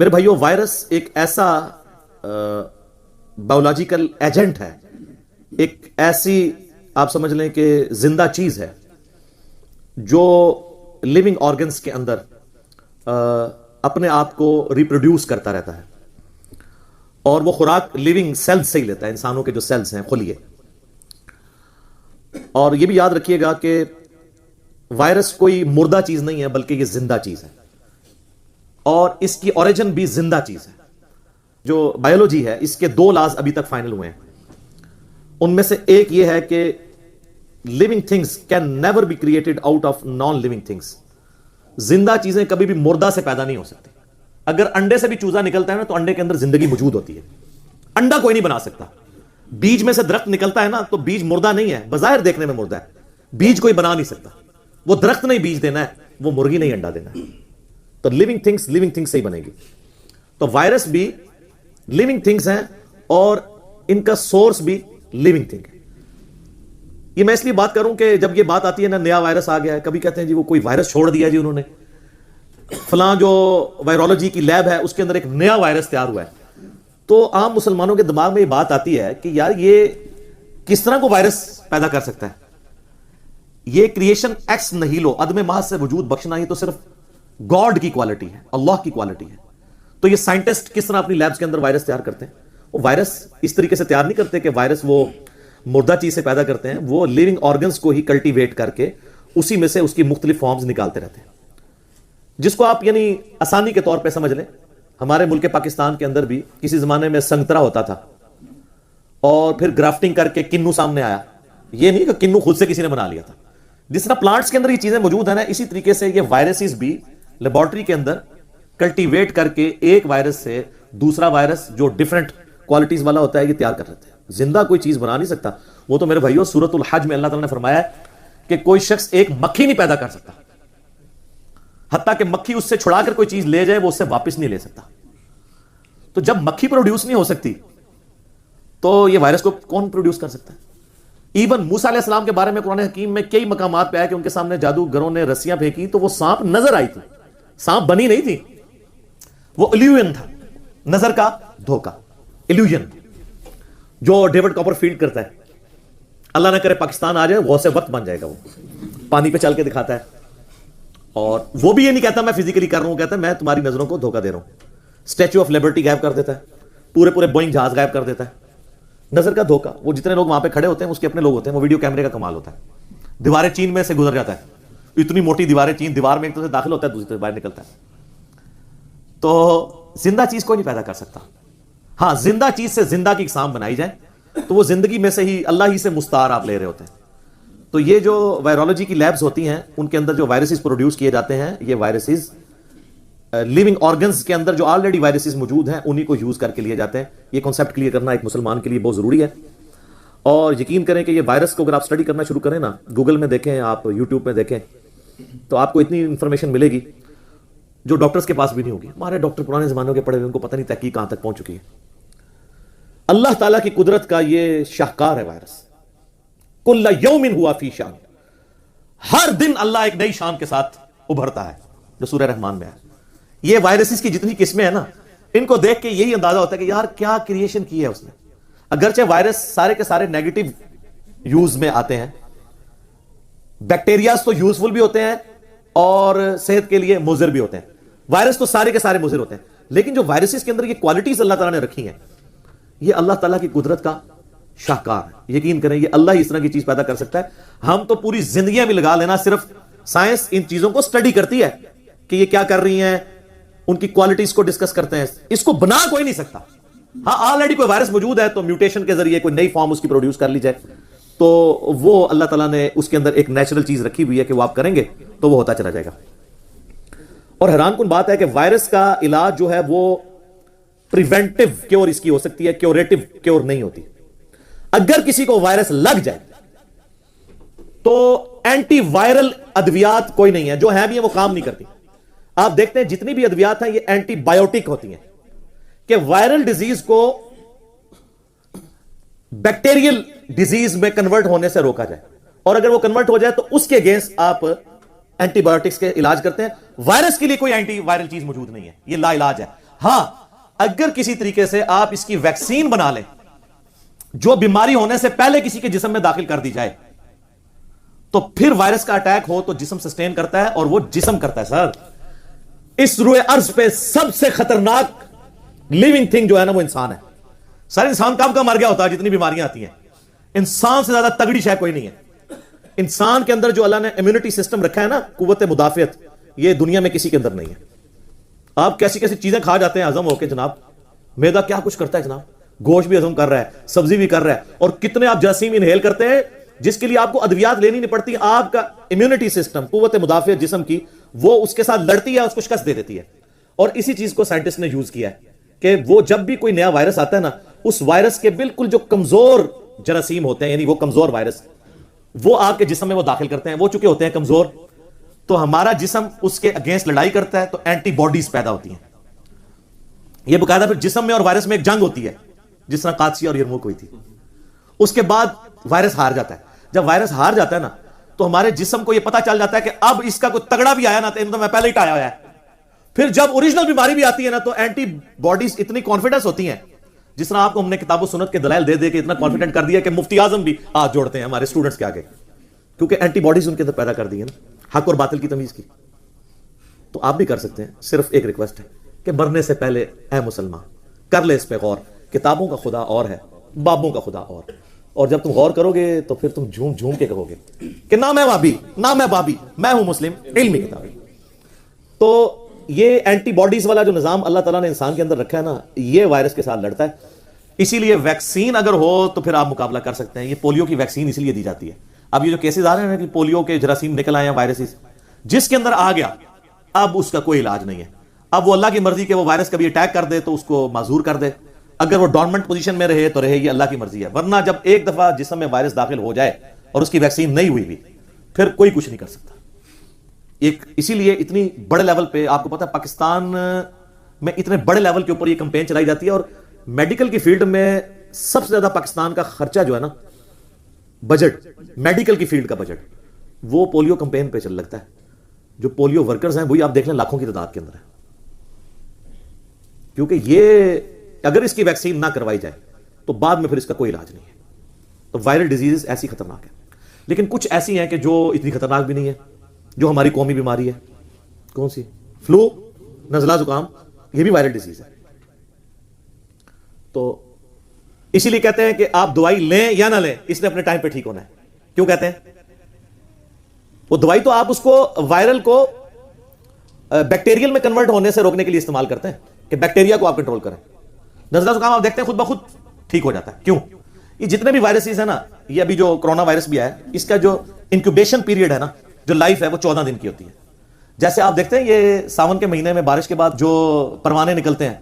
میرے بھائیوں، وائرس ایک ایسا بایولوجیکل ایجنٹ ہے، ایک ایسی آپ سمجھ لیں کہ زندہ چیز ہے جو لیونگ آرگنز کے اندر اپنے آپ کو ریپروڈیوس کرتا رہتا ہے، اور وہ خوراک لیونگ سیلز سے ہی لیتا ہے، انسانوں کے جو سیلز ہیں خلیے۔ اور یہ بھی یاد رکھیے گا کہ وائرس کوئی مردہ چیز نہیں ہے، بلکہ یہ زندہ چیز ہے، اور اس کی اوریجن بھی زندہ چیز ہے۔ جو بایولوجی ہے، اس کے دو لاز ابھی تک فائنل ہوئے ہیں۔ ان میں سے ایک یہ ہے کہ living things can never be created out of non-living things۔ زندہ چیزیں کبھی بھی مردہ سے پیدا نہیں ہو سکتی۔ اگر انڈے سے بھی چوزا نکلتا ہے نا، تو انڈے کے اندر زندگی موجود ہوتی ہے۔ انڈا کوئی نہیں بنا سکتا۔ بیج میں سے درخت نکلتا ہے نا، تو بیج مردہ نہیں ہے، بظاہر دیکھنے میں مردہ ہے، بیج کوئی بنا نہیں سکتا۔ وہ درخت نہیں بیج دینا ہے، وہ مرغی نہیں انڈا دینا ہے۔ تو لیونگ تھنگس سے ہی بنے گی۔ تو وائرس بھی لیونگ تھنگس ہیں، اور ان کا سورس بھی لیونگ تھنگ ہے۔ یہ میں اس لیے بات کروں کہ جب یہ بات آتی ہے نا، نیا وائرس آ گیا ہے، کبھی کہتے ہیں جی وہ کوئی وائرس چھوڑ دیا جی انہوں نے، فلاں جو وائرولوجی کی لیب ہے اس کے اندر ایک نیا وائرس تیار ہوا ہے، تو عام مسلمانوں کے دماغ میں یہ بات آتی ہے کہ یار یہ کس طرح کو وائرس پیدا کر سکتا ہے؟ یہ کریشن ایکس نہیلو، عدم محض سے وجود بخشنا، یہ تو صرف گاڈ کی کوالٹی ہے، اللہ کی کوالٹی ہے۔ تو یہ سائنٹسٹ کس طرح اپنی لیبز کے اندر وائرس تیار کرتے ہیں؟ وہ وائرس اس طریقے سے تیار نہیں کرتے کہ وائرس وہ مردہ چیز سے پیدا کرتے ہیں، وہ لیونگ آرگنز کو ہی کلٹیویٹ کر کے اسی میں سے اس کی مختلف فارمز نکالتے رہتے ہیں، جس کو آپ یعنی آسانی کے طور پہ سمجھ لیں۔ ہمارے ملک پاکستان کے اندر بھی کسی زمانے میں سنگترا ہوتا تھا، اور پھر گرافٹنگ کر کے کنو سامنے آیا۔ یہ نہیں کہ کنو خود سے کسی نے بنا لیا تھا۔ جس طرح پلانٹس کے اندر یہ چیزیں موجود ہیں نا، اسی طریقے سے یہ وائرسز بھی لیبارٹری کے اندر کلٹیویٹ کر کے ایک وائرس سے دوسرا وائرس جو ڈیفرنٹ کوالٹیز والا ہوتا ہے یہ تیار کر لیتے ہیں۔ زندہ کوئی چیز بنا نہیں سکتا۔ وہ تو میرے بھائیوں سورۃ الحج میں اللہ تعالیٰ نے فرمایا ہے کہ کوئی شخص ایک مکھی نہیں پیدا کر سکتا، حتیٰ کہ مکھی اس سے چھڑا کر کوئی چیز لے جائے وہ اس سے واپس نہیں لے سکتا۔ تو جب مکھی پروڈیوس نہیں ہو سکتی تو یہ وائرس کو کون پروڈیوس کر سکتا ہے؟ ایون موسیٰ علیہ السلام کے بارے میں قرآن حکیم میں کئی مقامات پہ آیا کہ ان کے سامنے جادوگروں نے رسیاں پھینکی تو وہ سانپ نظر آئی تھی، سانپ بنی نہیں تھی، وہ ایلیوژن تھا، نظر کا دھوکا، ایلیوژن جو ڈیوڈ کاپر فیلڈ کرتا ہے۔ اللہ نہ کرے پاکستان آ جائے، غوث وقت بن جائے گا، وہ پانی پہ چل کے دکھاتا ہے، اور وہ بھی یہ نہیں کہتا میں فزیکلی کر رہا ہوں، کہتا ہے میں تمہاری نظروں کو دھوکا دے رہا ہوں۔ اسٹیچو آف لبرٹی غائب کر دیتا ہے، پورے بوئنگ جہاز غائب کر دیتا ہے، نظر کا دھوکا۔ وہ جتنے لوگ وہاں پہ کھڑے ہوتے ہیں اس کے اپنے لوگ ہوتے ہیں، وہ ویڈیو کیمرے کا کمال ہوتا ہے۔ دیواریں چین میں سے گزر جاتا ہے، اتنی موٹی دیواریں چین، دیوار میں ایک طرف سے داخل ہوتا ہے دوسری طرف باہر نکلتا ہے۔ تو زندہ چیز کوئی نہیں پیدا کر سکتا۔ ہاں، زندہ چیز سے زندہ کی اقسام بنائی جائے تو وہ زندگی میں سے ہی اللہ ہی سے مستعار آپ لے رہے ہوتے ہیں۔ تو یہ جو وائرولوجی کی لیبز ہوتی ہیں ان کے اندر جو وائرسز پروڈیوس کیے جاتے ہیں، یہ وائرسز لیونگ آرگنز کے اندر جو آلریڈی وائرسز موجود ہیں انہی کو یوز کر کے لیے جاتے ہیں۔ یہ کنسیپٹ کلیئر کرنا ایک مسلمان کے لیے بہت ضروری ہے، اور یقین کریں کہ یہ وائرس کو اگر آپ اسٹڈی کرنا شروع کریں نا، گوگل میں دیکھیں، آپ یوٹیوب میں دیکھیں، تو آپ کو اتنی انفارمیشن ملے گی جو ڈاکٹرز کے پاس بھی نہیں ہوگی۔ ہمارے ڈاکٹر پرانے زمانوں کے پڑھے ہوئے، ان کو پتہ نہیں تحقیق کہاں تک پہنچ چکی ہے۔ اللہ تعالیٰ کی قدرت کا یہ شاہکار ہے وائرس۔ کل یوم ہوا فی شان، ہر دن اللہ ایک نئی شان کے ساتھ ابھرتا ہے، جو سورہ رحمان میں ہے۔ یہ وائرسز کی جتنی قسمیں ہیں نا، ان کو دیکھ کے یہی اندازہ ہوتا ہے کہ یار کیا کریشن کی ہے اس نے۔ اگرچہ وائرس سارے کے سارے نیگیٹو یوز میں آتے ہیں، بیکٹیریاز تو یوزفل بھی ہوتے ہیں اور صحت کے لیے مضر بھی ہوتے ہیں، وائرس تو سارے کے سارے مضر ہوتے ہیں، لیکن جو وائرسز کے اندر یہ کوالٹیز اللہ تعالیٰ نے رکھی ہیں، یہ اللہ تعالیٰ کی قدرت کا شاہکار ہے۔ یقین کریں یہ اللہ ہی اس طرح کی چیز پیدا کر سکتا ہے۔ ہم تو پوری زندگیاں بھی لگا لینا، صرف سائنس ان چیزوں کو سٹڈی کرتی ہے کہ یہ کیا کر رہی ہیں، ان کی کوالٹیز کو ڈسکس کرتے ہیں، اس کو بنا کوئی نہیں سکتا۔ ہاں، آلریڈی کوئی وائرس موجود ہے تو میوٹیشن کے ذریعے کوئی نئی فارم اس کی پروڈیوس کر لی جائے، تو وہ اللہ تعالیٰ نے اس کے اندر ایک نیچرل چیز رکھی ہوئی ہے کہ وہ آپ کریں گے تو وہ ہوتا چلا جائے گا۔ اور حیران کن بات ہے کہ وائرس کا علاج جو ہے وہ پریونٹیو کیور اس کی ہو سکتی ہے، کیوریٹو کیور نہیں ہوتی۔ اگر کسی کو وائرس لگ جائے تو اینٹی وائرل ادویات کوئی نہیں ہے، جو ہیں بھی ہیں وہ کام نہیں کرتی۔ آپ دیکھتے ہیں جتنی بھی ادویات ہیں یہ اینٹی بایوٹک ہوتی ہیں کہ وائرل ڈیزیز کو بیکٹیریل ڈیزیز میں کنورٹ ہونے سے روکا جائے، اور اگر وہ کنورٹ ہو جائے تو اس کے اگینسٹ آپ اینٹی بایوٹکس کے علاج کرتے ہیں۔ وائرس کے لیے کوئی اینٹی وائرل چیز موجود نہیں ہے، یہ لا علاج ہے۔ ہاں اگر کسی طریقے سے آپ اس کی ویکسین بنا لیں جو بیماری ہونے سے پہلے کسی کے جسم میں داخل کر دی جائے تو پھر وائرس کا اٹیک ہو تو جسم سسٹین کرتا ہے اور وہ جسم کرتا ہے. سر اس روئے ارض پہ سب سے خطرناک لیونگ تھنگ جو ہے نا وہ انسان ہے. سر انسان کب کا مر گیا ہوتا ہے جتنی بیماریاں آتی ہیں. انسان سے زیادہ تگڑی شے کوئی نہیں ہے. انسان کے اندر جو اللہ نے امیونٹی سسٹم رکھا ہے نا, قوت مدافعت, یہ دنیا میں کسی کے اندر نہیں ہے. آپ کیسی کیسی چیزیں کھا جاتے ہیں ہضم ہو کے جناب. میدا کیا کچھ کرتا ہے جناب, گوشت بھی ہضم کر رہا ہے, سبزی بھی کر رہا ہے, اور کتنے آپ جراثیم انہیل کرتے ہیں جس کے لیے آپ کو ادویات لینی نہیں پڑتی. آپ کا امیونٹی سسٹم, قوت مدافعت جسم کی, وہ اس کے ساتھ لڑتی ہے, اس کو شکست دے دیتی ہے. اور اسی چیز کو سائنٹسٹ نے یوز کیا ہے کہ وہ جب بھی کوئی نیا وائرس آتا ہے نا, اس وائرس کے بالکل جو کمزور جراثیم ہوتے ہیں, یعنی وہ کمزور وائرس, وہ آپ کے جسم میں وہ داخل کرتے ہیں. وہ چکے ہوتے ہیں کمزور, تو ہمارا جسم اس کے اگینسٹ لڑائی کرتا ہے, تو اینٹی باڈیز پیدا ہوتی ہیں. یہ باقاعدہ پھر جسم میں اور وائرس میں ایک جنگ ہوتی ہے, جس طرح قادسیہ اور یرموک ہوئی تھی. اس کے بعد وائرس ہار جاتا ہے. جب وائرس ہار جاتا ہے نا, تو ہمارے جسم کو یہ پتا چل جاتا ہے کہ اب اس کا کوئی تگڑا بھی آیا نا تو میں پہلے ہی ٹایا ہوا ہے. پھر جب اوریجنل بیماری بھی آتی ہے نا, تو اینٹی باڈیز اتنی کانفیڈنس ہوتی ہیں, جس طرح آپ کو ہم نے کتاب و سنت کے دلائل دے دے کے اتنا کانفیڈنٹ کر دیا کہ مفتی اعظم بھی ہاتھ جوڑتے ہیں ہمارے اسٹوڈنٹس کے آگے, کیونکہ اینٹی باڈیز ان کے اندر پیدا کر دی ہیں نا, حق اور باطل کی تمیز کی. تو آپ بھی کر سکتے ہیں. صرف ایک ریکویسٹ ہے کہ مرنے سے پہلے اے مسلمان کر لے اس پہ غور. کتابوں کا خدا اور ہے, بابوں کا خدا اور جب تم غور کرو گے تو پھر تم جھوم جھوم کے کہو گے کہ نہ میں وابی نہ میں بابی, میں ہوں مسلم, علمی کتابی. تو یہ اینٹی باڈیز والا جو نظام اللہ تعالیٰ نے انسان کے اندر رکھا ہے نا, یہ وائرس کے ساتھ لڑتا ہے. اسی لیے ویکسین اگر ہو تو پھر آپ مقابلہ کر سکتے ہیں. یہ پولیو کی ویکسین اسی لیے دی جاتی ہے. اب یہ جو کیسز آ رہے ہیں کہ پولیو کے جراثیم نکل آئے ہیں, وائرسز, جس کے اندر آ گیا اب اس کا کوئی علاج نہیں ہے. اب وہ اللہ کی مرضی کہ وہ وائرس کبھی اٹیک کر دے تو اس کو معذور کر دے, اگر وہ ڈورمنٹ پوزیشن میں رہے تو رہے, یہ اللہ کی مرضی ہے. ورنہ جب ایک دفعہ جسم میں وائرس داخل ہو جائے اور اس کی ویکسین نہیں ہوئی بھی, پھر کوئی کچھ نہیں کر سکتا. اسی لیے اتنی بڑے لیول پہ آپ کو پتا ہے پاکستان میں اتنے بڑے لیول کے اوپر یہ کمپین چلائی جاتی ہے. اور میڈیکل کی فیلڈ میں سب سے زیادہ پاکستان کا خرچہ جو ہے نا, بجٹ, میڈیکل کی فیلڈ کا بجٹ, وہ پولیو کمپین پہ چل لگتا ہے. جو پولیو ورکرز ہیں وہی آپ دیکھ لیں لاکھوں کی تعداد کے اندر ہے. کیونکہ یہ اگر اس کی ویکسین نہ کروائی جائے تو بعد میں پھر اس کا کوئی علاج نہیں ہے. تو وائرل ڈیزیز ایسی خطرناک ہے, لیکن کچھ ایسی ہیں کہ جو اتنی خطرناک بھی نہیں ہے, جو ہماری قومی بیماری ہے. کون سی؟ فلو, نزلہ زکام, یہ بھی وائرل ڈیزیز ہے. تو اسی لیے کہتے ہیں کہ آپ دوائی لیں یا نہ لیں, اس نے اپنے ٹائم پہ ٹھیک ہونا ہے. کیوں کہتے ہیں؟ وہ دوائی تو آپ اس کو وائرل کو بیکٹیریل میں کنورٹ ہونے سے روکنے کے لیے استعمال کرتے ہیں کہ بیکٹیریا کو آپ کنٹرول کریں. نزلہ زکام آپ دیکھتے ہیں خود بخود ٹھیک ہو جاتا ہے. کیوں؟ یہ جتنے بھی وائرسز ہیں نا, یہ ابھی جو کرونا وائرس بھی آیا, اس کا جو انکیوبیشن پیریڈ ہے نا, جو لائف ہے وہ 14 دن کی ہوتی ہے. جیسے آپ دیکھتے ہیں یہ ساون کے مہینے میں بارش کے بعد جو پروانے نکلتے ہیں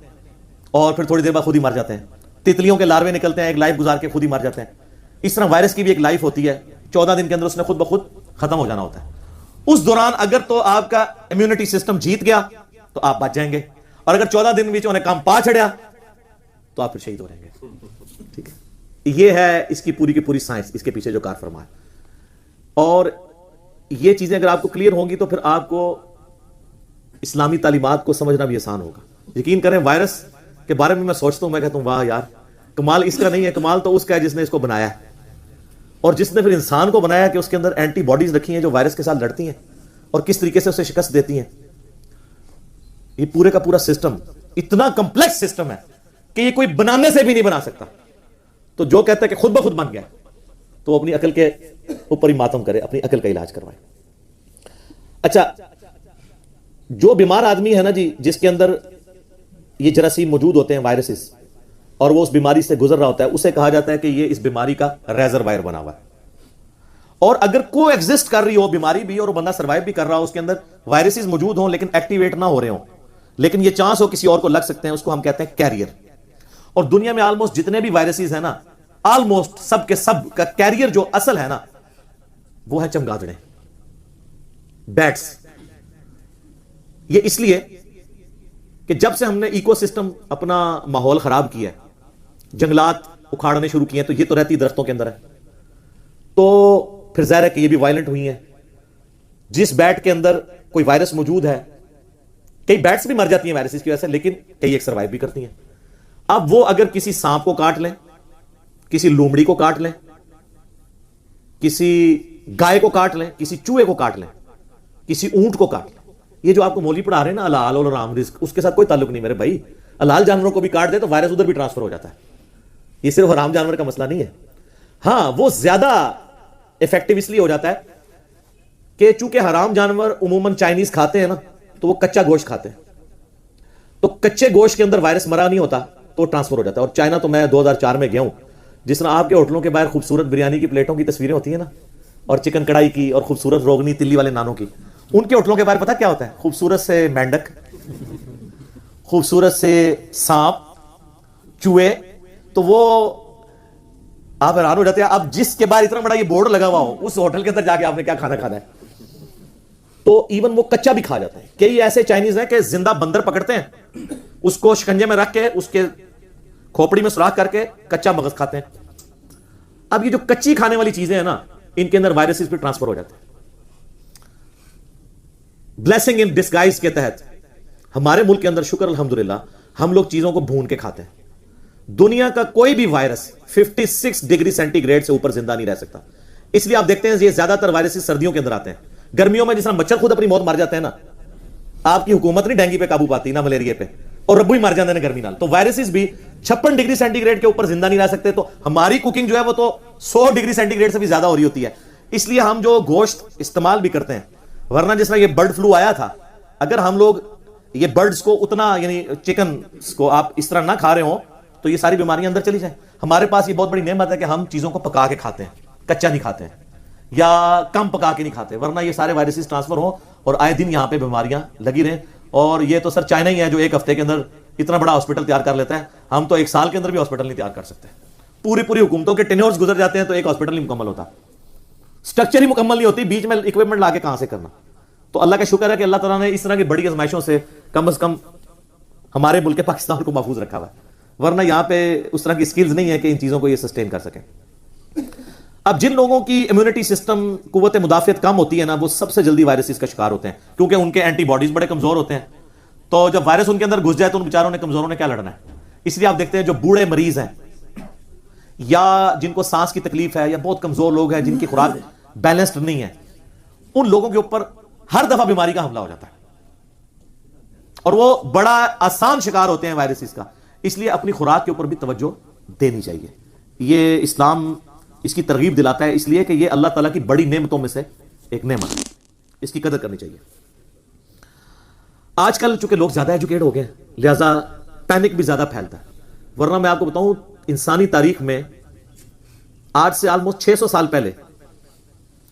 اور پھر تھوڑی دیر بعد خود ہی مر جاتے ہیں, تتلیوں کے لاروے نکلتے ہیں, ایک لائف گزار کے خود ہی مر جاتے ہیں. اس طرح وائرس کی بھی ایک لائف ہوتی ہے, 14 دن کے اندر اس نے خود بخود ختم ہو جانا ہوتا ہے. اس دوران اگر تو آپ کا امیونٹی سسٹم جیت گیا تو آپ بچ جائیں گے, اور اگر 14 دن بھی انہیں کام پا چھڑیا تو آپ پھر شہید ہو رہیں گے. ٹھیک ہے, یہ ہے اس کی پوری کی پوری سائنس, اس کے پیچھے جو کار فرما ہے. اور یہ چیزیں اگر آپ کو کلیئر ہوں گی تو پھر آپ کو اسلامی تعلیمات کو سمجھنا بھی آسان ہوگا. یقین کریں وائرس کے بارے میں سوچتا ہوں, میں کہتا ہوں واہ یار, کمال اس کا نہیں ہے, کمال تو اس کا ہے جس نے اس کو بنایا ہے, اور جس نے پھر انسان کو بنایا کہ اس کے اندر اینٹی باڈیز رکھی ہیں جو وائرس کے ساتھ لڑتی ہیں اور کس طریقے سے اسے شکست دیتی ہیں. یہ پورے کا پورا سسٹم اتنا کمپلیکس سسٹم ہے کہ یہ کوئی بنانے سے بھی نہیں بنا سکتا. تو جو کہتا ہے کہ خود بخود بن گیا, تو اپنی عقل کے اوپر ہی ماتم کرے, اپنی عقل کا علاج کروائے. اچھا, جو بیمار آدمی ہے نا جی, جس کے اندر یہ جراثیم موجود ہوتے ہیں, وائرسز, اور وہ اس بیماری سے گزر رہا ہوتا ہے, اسے کہا جاتا ہے کہ یہ اس بیماری کا ریزروائر بنا ہوا ہے. اور اگر کو ایگزسٹ کر رہی ہو بیماری بھی اور وہ بندہ سروائیو بھی کر رہا ہو, اس کے اندر وائرسز موجود ہوں لیکن ایکٹیویٹ نہ ہو رہے ہوں, لیکن یہ چانس ہو کسی اور کو لگ سکتے ہیں, اس کو ہم کہتے ہیں کیریئر. اور دنیا میں آلموسٹ جتنے بھی وائرسز ہیں نا, آلموسٹ سب کے سب کا کیریئر جو اصل ہے نا, وہ ہے چمگادڑیں, بیٹس. یہ اس لیے کہ جب سے ہم نے ایکو سسٹم اپنا ماحول خراب کیا ہے, جنگلات اکھاڑنے شروع کیے ہیں, تو یہ تو رہتی درختوں کے اندر ہے, تو پھر ظاہر ہے کہ یہ بھی وائلنٹ ہوئی ہیں. جس بیٹ کے اندر کوئی وائرس موجود ہے کئی بیٹس بھی مر جاتی ہیں وائرسز کی وجہ سے، لیکن کئی ایک سروائیو بھی کرتی ہیں۔ اب وہ اگر کسی سانپ کو کاٹ لیں، کسی لومڑی کو کاٹ لیں، کسی گائے کو کاٹ لیں، کسی چوہے کو کاٹ لیں، کسی اونٹ کو کاٹ لیں، یہ جو آپ کو مولوی پڑھا رہے ہیں نا حلال اور حرام رزق، اس کے ساتھ کوئی تعلق نہیں میرے بھائی۔ حلال جانوروں کو بھی کاٹ دے تو وائرس ادھر بھی ٹرانسفر ہو جاتا ہے، یہ صرف حرام جانور کا مسئلہ نہیں ہے۔ ہاں وہ زیادہ افیکٹو اس لیے ہو جاتا ہے کہ چونکہ حرام جانور عموماً چائنیز کھاتے ہیں نا، تو وہ کچا گوشت کھاتے ہیں، تو کچے گوشت کے اندر وائرس مرا نہیں ہوتا تو ٹرانسفر ہو جاتا ہے۔ اور چائنا تو میں 2004 میں گیا ہوں، جس طرح آپ کے ہوٹلوں کے باہر خوبصورت بریانی کی پلیٹوں کی تصویریں ہوتی ہیں نا، اور چکن کڑھائی کی، اور خوبصورت روغنی تلی والے نانوں کی، ان کے ہوٹلوں کے باہر پتہ کیا ہوتا ہے؟ خوبصورت سے مینڈک، خوبصورت سے سانپ، چوہے۔ تو وہ آپ حیران ہو جاتے ہیں، اب جس کے باہر اتنا بڑا یہ بورڈ لگا ہوا ہو، اس ہوٹل کے اندر جا کے آپ نے کیا کھانا کھانا ہے، تو ایون وہ کچا بھی کھا جاتا ہے۔ کئی ایسے چائنیز ہیں کہ زندہ بندر پکڑتے ہیں، اس کو شکنجے میں رکھ کے اس کے کھوپڑی میں سوراخ کر کے کچا مغز کھاتے ہیں۔ اب یہ جو کچی کھانے والی چیزیں ہیں نا، ان کے اندر وائرسز بھی ٹرانسفر ہو جاتے ہیں۔ بلیسنگ ان ڈسگائز کے تحت ہمارے ملک کے اندر شکر الحمدللہ ہم لوگ چیزوں کو بھون کے کھاتے ہیں۔ دنیا کا کوئی بھی وائرس 56 ڈگری سینٹی گریڈ سے اوپر زندہ نہیں رہ سکتا۔ اس لیے آپ دیکھتے ہیں یہ زیادہ تر وائرسز سردیوں کے اندر آتے ہیں۔ گرمیوں میں جس طرح مچھر خود اپنی موت مر جاتے ہیں نا، آپ کی حکومت نہیں ڈینگی پہ قابو پاتی نہ ملیریا پہ، اور ربو ہی مر جاتے ہیں گرمی نال، تو وائرسز بھی 56 ڈگری سینٹی گریڈ کے اوپر زندہ نہیں رہ سکتے۔ تو ہماری کوکنگ جو ہے وہ تو 100 ڈگری سینٹی گریڈ سے بھی زیادہ ہو رہی ہوتی ہے۔ اس لیے ہم جو گوشت استعمال بھی کرتے ہیں، ورنہ جس طرح یہ برڈ فلو آیا تھا، اگر ہم لوگ یہ برڈز کو اتنا، یعنی چکن کو آپ اس طرح نہ کھا رہے ہوں تو یہ ساری بیماریاں اندر چلی جائیں۔ ہمارے پاس یہ بہت بڑی نعمت ہے کہ ہم چیزوں کو پکا کے کھاتے ہیں، کچا نہیں کھاتے ہیں، یا کم پکا کے نہیں کھاتے، ورنہ یہ سارے وائرسز ٹرانسفر ہوں اور آئے دن یہاں پہ بیماریاں لگی رہیں۔ اور یہ تو سر چائنا ہی ہے جو ایک ہفتے کے اندر اتنا بڑا ہاسپٹل تیار کر لیتا ہے، ہم تو ایک سال کے اندر بھی ہاسپٹل نہیں تیار کر سکتے۔ پوری حکومتوں کے ٹینیورز گزر جاتے ہیں تو ایک ہاسپٹل نہیں مکمل ہوتا، سٹرکچر ہی مکمل نہیں ہوتی، بیچ میں اکوپمنٹ لا کے کہاں سے کرنا۔ تو اللہ کا شکر ہے کہ اللہ تعالیٰ نے اس طرح کی بڑی آزمائشوں سے کم از کم ہمارے ملک پاکستان کو محفوظ رکھا ہوا ہے، ورنہ یہاں پہ اس طرح کی سکلز نہیں ہے کہ ان چیزوں کو یہ سسٹین کر سکیں۔ اب جن لوگوں کی امیونٹی سسٹم، قوت مدافعت کم ہوتی ہے نا، وہ سب سے جلدی وائرسز کا شکار ہوتے ہیں، کیونکہ ان کے اینٹی باڈیز بڑے کمزور ہوتے ہیں۔ تو جب وائرس ان کے اندر گھس جائے تو ان بیچاروں نے، کمزوروں نے کیا لڑنا ہے؟ اس لیے آپ دیکھتے ہیں جو بوڑھے مریض ہیں، یا جن کو سانس کی تکلیف ہے، یا بہت کمزور لوگ ہیں جن کی خوراک بیلنسڈ نہیں ہے، ان لوگوں کے اوپر ہر دفعہ بیماری کا حملہ ہو جاتا ہے، اور وہ بڑا آسان شکار ہوتے ہیں وائرسز کا۔ اس لیے اپنی خوراک کے اوپر بھی توجہ دینی چاہیے۔ یہ اسلام اس کی ترغیب دلاتا ہے، اس لیے کہ یہ اللہ تعالیٰ کی بڑی نعمتوں میں سے ایک نعمت ہے، اس کی قدر کرنی چاہیے۔ آج کل چونکہ لوگ زیادہ ایجوکیٹ ہو گئے ہیں، لہذا پینک بھی زیادہ پھیلتا ہے، ورنہ میں آپ کو بتاؤں انسانی تاریخ میں آج سے آلموسٹ 600 سال پہلے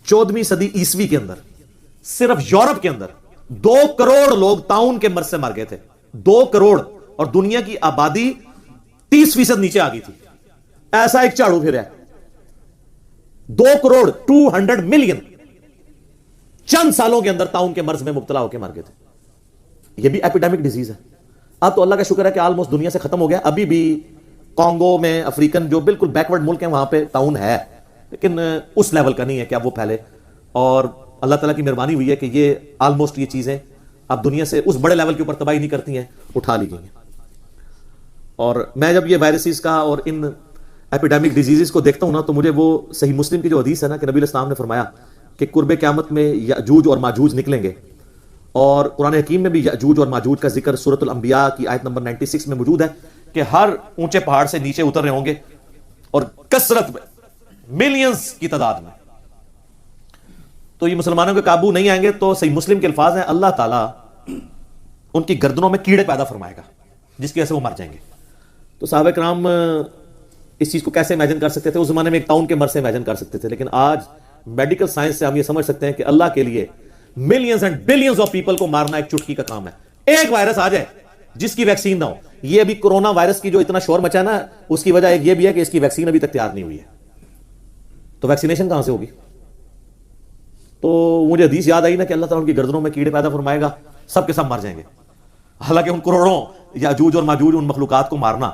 14ویں صدی عیسوی کے اندر صرف یورپ کے اندر 2 کروڑ لوگ طاعون کے مرض سے مر گئے تھے، 2 کروڑ، اور دنیا کی آبادی 30% نیچے آ گئی تھی۔ ایسا ایک جھاڑو پھر ہے، 2 کروڑ 200 ملین چند سالوں کے اندر طاعون کے مرض میں مبتلا ہو کے مر گئے تھے۔ یہ بھی ایپیڈیمک ڈیزیز ہے۔ اب تو اللہ کا شکر ہے کہ آلموسٹ دنیا سے ختم ہو گیا۔ ابھی بھی کانگو میں، افریقن جو بالکل بیکورڈ ملک ہیں، وہاں پہ طاعون ہے، لیکن اس لیول کا نہیں ہے کہ اب وہ پھیلے، اور اللہ تعالیٰ کی مہربانی ہوئی ہے کہ یہ آلموسٹ یہ چیزیں اب دنیا سے اس بڑے لیول کے اوپر تباہی نہیں کرتی ہیں، اٹھا لی گئی ہیں۔ اور میں جب یہ وائرسز کا اور ان ایپیڈیمک ڈیزیزز کو دیکھتا ہوں نا، تو مجھے وہ صحیح مسلم کی جو حدیث ہے نا کہ نبی علیہ السلام نے فرمایا کہ قرب قیامت میں یاجوج اور ماجوج نکلیں گے، اور قرآن حکیم میں بھی یاجوج اور ماجوج کا ذکر سورۃ الانبیاء کی آیت نمبر 96 میں موجود ہے کہ ہر اونچے پہاڑ سے نیچے اتر رہے ہوں گے، اور کثرت میں، ملینز کی تعداد میں۔ تو یہ مسلمانوں کے قابو نہیں آئیں گے تو صحیح مسلم کے الفاظ ہیں، اللہ تعالیٰ ان کی گردنوں میں کیڑے پیدا فرمائے گا جس کی وجہ سے وہ مر جائیں گے۔ تو صحابہ کرام اس چیز کو کیسے امیجن کر سکتے تھے؟ اس زمانے میں ایک طاعون کے مرض سے امیجن کر سکتے تھے، لیکن آج میڈیکل سائنس سے ہم یہ سمجھ سکتے ہیں کہ اللہ کے لیے millions and billions of people کو مارنا ایک چٹکی کا کام ہے۔ ایک وائرس آ جائے جس کی ویکسین نہ ہو، یہ ابھی کورونا وائرس کی جو اتنا شور مچا نا، اس کی وجہ ایک یہ بھی ہے کہ اس کی ویکسین ابھی تک تیار نہیں ہوئی ہے، تو ویکسینیشن کہاں سے ہوگی؟ تو مجھے حدیث یاد آئی نا کہ اللہ تعالیٰ ان کی گردنوں میں کیڑے پیدا فرمائے گا، سب کے سب مر جائیں گے۔ حالانکہ ان کروڑوں یاجوج اور ماجوج، ان مخلوقات کو مارنا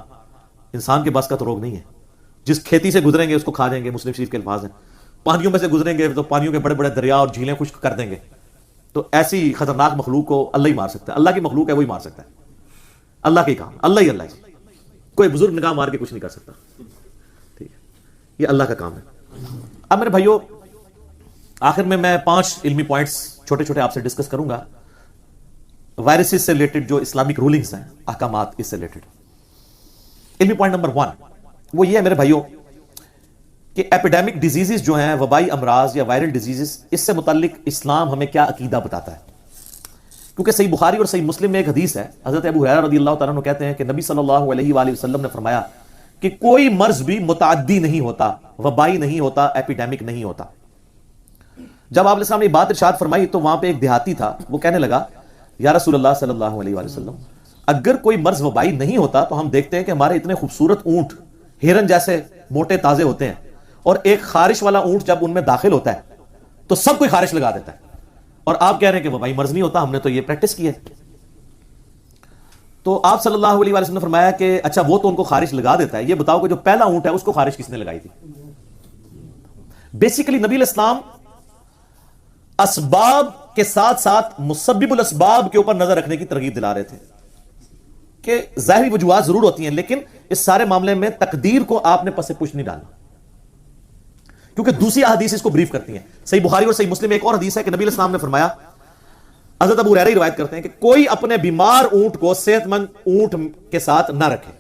انسان کے بس کا تو روگ نہیں ہے۔ جس کھیتی سے گزریں گے اس کو کھا جائیں گے، مسلم شریف کے الفاظ ہیں۔ پانیوں میں سے گزریں گے تو پانیوں کے بڑے بڑے دریا اور جھیلیں خشک کر دیں گے۔ تو ایسی خطرناک مخلوق کو اللہ ہی مار سکتا ہے. اللہ کی مخلوق ہے وہی مار سکتا ہے. اللہ کے کام اللہ ہی کوئی بزرگ نگاہ مار کے کچھ نہیں کر سکتا. ٹھیک ہے, یہ اللہ کا کام ہے. اب میرے بھائیو آخر میں 5 علمی پوائنٹس چھوٹے چھوٹے آپ سے ڈسکس کروں گا وائرسز سے ریلیٹڈ, جو اسلامک رولنگز ہیں, احکامات اس سے ریلیٹڈ. علمی پوائنٹ نمبر 1 وہ یہ ہے میرے بھائیو کہ ایپیڈیمک ڈیزیزز جو ہیں, وبائی امراض یا وائرل ڈیزیزز, اس سے متعلق اسلام ہمیں کیا عقیدہ بتاتا ہے. کیونکہ صحیح بخاری اور صحیح مسلم میں ایک حدیث ہے, حضرت ابو ہریرہ رضی اللہ تعالیٰ عنہ کہتے ہیں کہ نبی صلی اللہ علیہ وآلہ وسلم نے فرمایا کہ کوئی مرض بھی متعدی نہیں ہوتا, وبائی نہیں ہوتا, ایپیڈیمک نہیں ہوتا. جب آپ علیہ السلام نے یہ بات ارشاد فرمائی تو وہاں پہ ایک دیہاتی تھا, وہ کہنے لگا یا رسول اللہ صلی اللہ علیہ وآلہ وسلم, اگر کوئی مرض وبائی نہیں ہوتا تو ہم دیکھتے ہیں کہ ہمارے اتنے خوبصورت اونٹ ہرن جیسے موٹے تازے ہوتے ہیں, اور ایک خارش والا اونٹ جب ان میں داخل ہوتا ہے تو سب کوئی خارش لگا دیتا ہے, اور آپ کہہ رہے ہیں کہ وبائی مرض نہیں ہوتا, ہم نے تو یہ پریکٹس کی ہے. تو آپ صلی اللہ علیہ وسلم نے فرمایا کہ اچھا وہ تو ان کو خارش لگا دیتا ہے, یہ بتاؤ کہ جو پہلا اونٹ ہے اس کو خارش کس نے لگائی تھی. بیسیکلی نبی علیہ السلام اسباب کے ساتھ ساتھ مسبب الاسباب کے اوپر نظر رکھنے کی ترغیب دلا رہے تھے کہ ظاہری وجوہات ضرور ہوتی ہیں, لیکن اس سارے معاملے میں تقدیر کو آپ نے پس پش نہیں ڈالنا, کیونکہ دوسری احادیث اس کو بریف کرتی ہیں. صحیح بخاری اور صحیح مسلم میں ایک اور حدیث ہے کہ نبی علیہ السلام نے فرمایا, حضرت ابو ہریرہ روایت کرتے ہیں کہ کوئی اپنے بیمار اونٹ کو صحت مند اونٹ کے ساتھ نہ رکھے.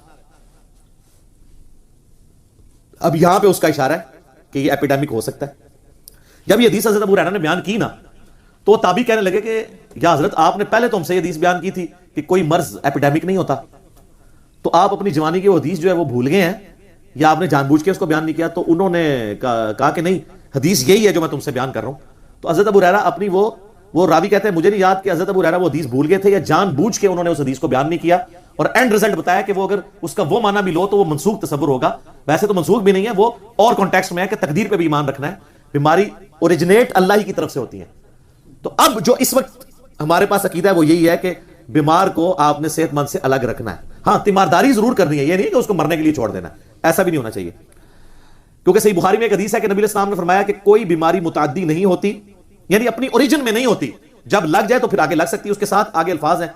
اب یہاں پہ اس کا اشارہ ہے کہ یہ ایپیڈیمک ہو سکتا ہے. جب یہ حدیث حضرت ابو ہریرہ نے بیان کی نا, تو تابعی کہنے لگے کہ یا حضرت آپ نے پہلے تو ہم سے یہ حدیث بیان کی تھی کہ کوئی مرض ایپیڈیمک نہیں ہوتا, تو آپ اپنی جوانی کی وہ حدیث جو ہے وہ بھول گئے ہیں, یا آپ نے جان بوجھ کے اس کو بیان نہیں کیا. تو انہوں نے کہا کہ نہیں, حدیث یہی ہے جو میں تم سے بیان کر رہا ہوں. تو حضرت ابو ہریرہ اپنی وہ راوی کہتے ہیں مجھے نہیں یاد کہ حضرت ابو ہریرہ وہ حدیث بھول گئے تھے یا جان بوجھ کے انہوں نے اس حدیث کو بیان نہیں کیا, اور اینڈ رزلٹ بتایا کہ وہ اگر اس کا وہ معنی بھی لو تو وہ منسوخ تصور ہوگا. ویسے تو منسوخ بھی نہیں ہے, وہ اور کانٹیکسٹ میں ہے کہ تقدیر پہ بھی ایمان رکھنا ہے. بیماری اوریجنیٹ اللہ ہی کی طرف سے ہوتی ہے. تو اب جو اس وقت ہمارے پاس عقیدہ ہے وہ یہی ہے کہ بیمار کو آپ نے صحت مند سے الگ رکھنا ہے. ہاں تیمارداری ضرور کرنی ہے, یہ نہیں کہ اس کو مرنے کے لیے چھوڑ دینا ہے, ایسا بھی نہیں ہونا چاہیے. کیونکہ صحیح بخاری میں ایک حدیث ہے کہ نبی علیہ السلام نے فرمایا کہ کوئی بیماری متعدی نہیں ہوتی, یعنی اپنی اوریجن میں نہیں ہوتی, جب لگ جائے تو پھر آگے لگ سکتی ہے. اس کے ساتھ آگے الفاظ ہیں,